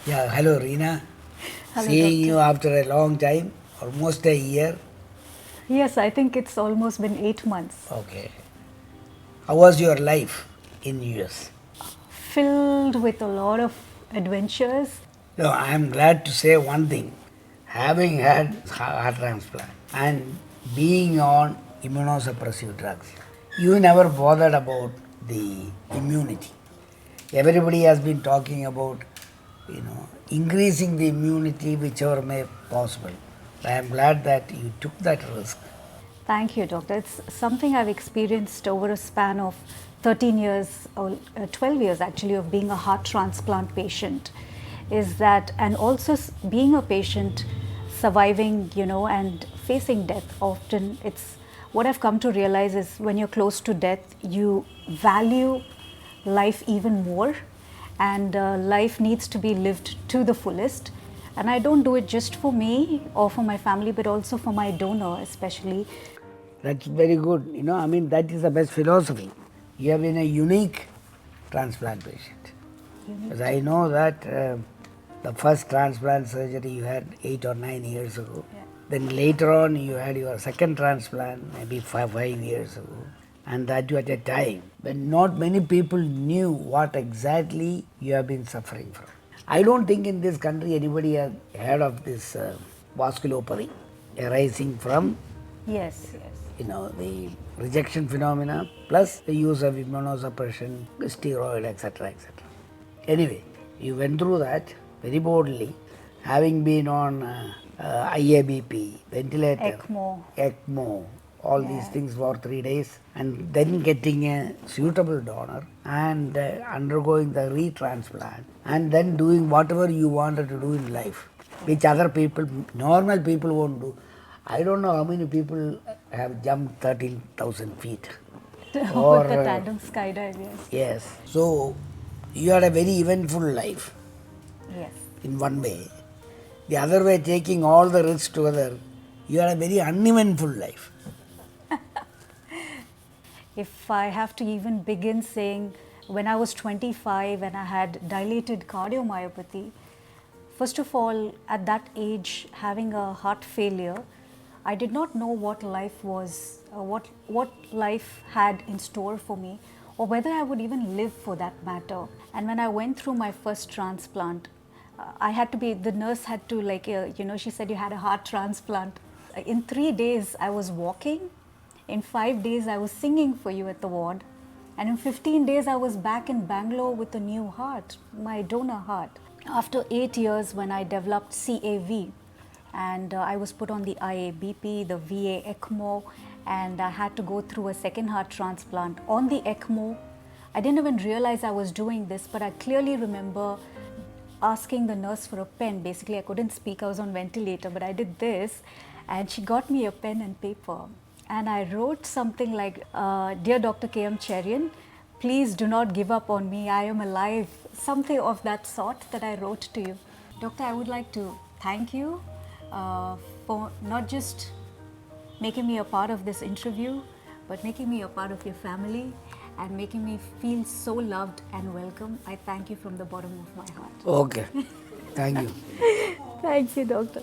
Yeah, hello Reena. Hello, Seeing doctor. you after a long time, almost a year. Yes, I think it's almost been 8 months. Okay. How was your life in US? Filled with a lot of adventures. No, I am glad to say one thing. Having had heart transplant and being on immunosuppressive drugs, you never bothered about the immunity. Everybody has been talking about, increasing the immunity whichever may possible. I am glad that you took that risk. Thank you, doctor. It's something I've experienced over a span of 13 years, or 12 years actually, of being a heart transplant patient. Is that, and also being a patient, surviving, and facing death often, it's what I've come to realize is when you're close to death, you value life even more, and life needs to be lived to the fullest. And I don't do it just for me or for my family, but also for my donor, especially. That's very good. That is the best philosophy. You have been a unique transplant patient. Because I know that the first transplant surgery you had 8 or 9 years ago. Yeah. Then later on you had your second transplant maybe 5 years ago. And that you at a time when not many people knew what exactly you have been suffering from. I don't think in this country anybody has heard of this vasculopathy arising from Yes, yes. the rejection phenomena plus the use of immunosuppression, steroid, etc., etc. Anyway, you went through that very boldly, having been on IABP, ventilator, ECMO. ECMO, all these Yeah. things for 3 days, and then getting a suitable donor and undergoing the retransplant, and then doing whatever you wanted to do in life, which other people, normal people won't do. I don't know how many people have jumped 13,000 feet. With the Or, tandem skydive, yes. yes. So, you had a very eventful life Yes. in one way. The other way, taking all the risks together, you had a very uneventful life. If I have to even begin saying, when I was 25 and I had dilated cardiomyopathy, first of all, at that age, having a heart failure, I did not know what life was, what life had in store for me, or whether I would even live for that matter. And when I went through my first transplant, I had to be, the nurse had to, like, she said, you had a heart transplant. In 3 days, I was walking. In 5 days, I was singing for you at the ward. And in 15 days, I was back in Bangalore with a new heart, my donor heart. After 8 years, when I developed CAV, and I was put on the IABP, the VA ECMO, and I had to go through a second heart transplant on the ECMO. I didn't even realize I was doing this, but I clearly remember asking the nurse for a pen. Basically, I couldn't speak, I was on ventilator, but I did this, and she got me a pen and paper. And I wrote something like, Dear Dr. K.M. Cherian, please do not give up on me, I am alive. Something of that sort that I wrote to you. Doctor, I would like to thank you for not just making me a part of this interview, but making me a part of your family and making me feel so loved and welcome. I thank you from the bottom of my heart. Okay. Thank you. Thank you, doctor.